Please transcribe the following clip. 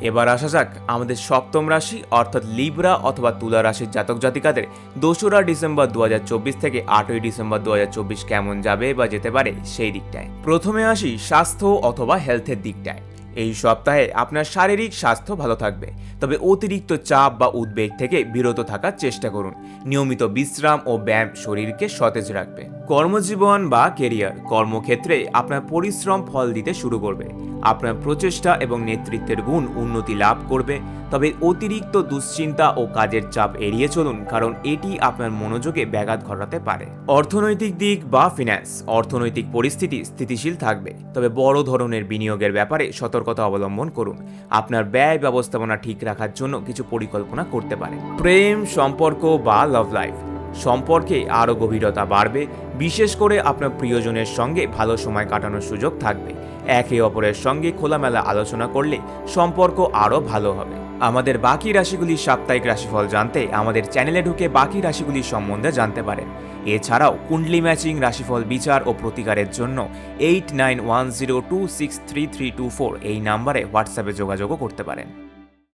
এবার আসা যাক আমাদের সপ্তম রাশি অর্থাৎ লিব্রা অথবা তুলা রাশির জাতক জাতিকাদের 2রা ডিসেম্বর 2024 থেকে 8ই ডিসেম্বর 2024 কেমন যাবে বা যেতে পারে সেই দিকটায়। প্রথমে আসি স্বাস্থ্য অথবা হেলথের দিকটায়। এই সপ্তাহে আপনার শারীরিক স্বাস্থ্য ভালো থাকবে, তবে অতিরিক্ত চাপ বা উদ্বেগ থেকে বিরত থাকার চেষ্টা করুন। নিয়মিত বিশ্রাম ও ব্যায়াম শরীরকে সতেজ রাখবে। কর্মজীবন বা কেরিয়ার, কর্মক্ষেত্রে আপনার পরিশ্রম ফল দিতে শুরু করবে। আপনার প্রচেষ্টা এবং নেতৃত্বের গুণ উন্নতি লাভ করবে, তবে অতিরিক্ত দুশ্চিন্তা ও কাজের চাপ এড়িয়ে চলুন, কারণ এটি আপনার মনোযোগে ব্যাঘাত ঘটাতে পারে। অর্থনৈতিক দিক বা ফিন্যান্স, অর্থনৈতিক পরিস্থিতি স্থিতিশীল থাকবে, তবে বড় ধরনের বিনিয়োগের ব্যাপারে সতর্কতা অবলম্বন করুন। আপনার ব্যয় ব্যবস্থাপনা ঠিক রাখার জন্য কিছু পরিকল্পনা করতে পারেন। প্রেম, সম্পর্ক বা লাভ লাইফ, সম্পর্কে আরও গভীরতা বাড়বে, বিশেষ করে আপনার প্রিয়জনের সঙ্গে ভালো সময় কাটানোর সুযোগ থাকবে। একে অপরের সঙ্গে খোলামেলা আলোচনা করলে সম্পর্ক আরও ভালো হবে। আমাদের বাকি রাশিগুলির সাপ্তাহিক রাশিফল জানতে আমাদের চ্যানেলে ঢুকে বাকি রাশিগুলির সম্বন্ধে জানতে পারেন। এছাড়াও কুণ্ডলি ম্যাচিং, রাশিফল বিচার ও প্রতিকারের জন্য 8910263324 এই নাম্বারে হোয়াটসঅ্যাপে যোগাযোগও করতে পারেন।